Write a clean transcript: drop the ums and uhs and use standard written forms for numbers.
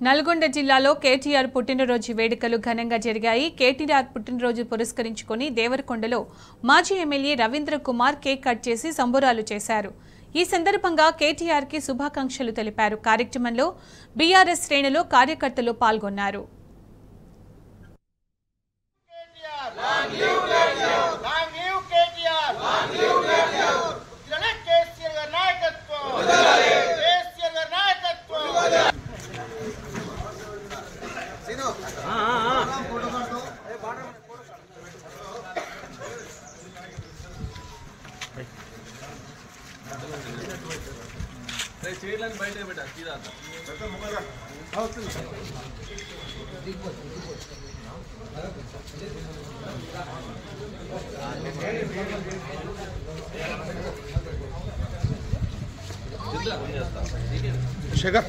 నల్గొండ జిల్లాలో కేటీఆర్ పుట్టినరోజు వేడుకలు ఘనంగా జరిగాయి. కేటీఆర్ పుట్టినరోజు పురస్కరించుకొని దేవరకొండలో మాజీ MLA Ravindra Kumar cake cut చేసి సంబురాలు చేశారు. ఈ సందర్భంగా కేటీఆర్ కి శుభాకాంక్షలు తెలిపారు. కార్యక్రమంలో బీఆర్ఎస్ శ్రేణులు కార్యకర్తలు పాల్గొన్నారు. शेखर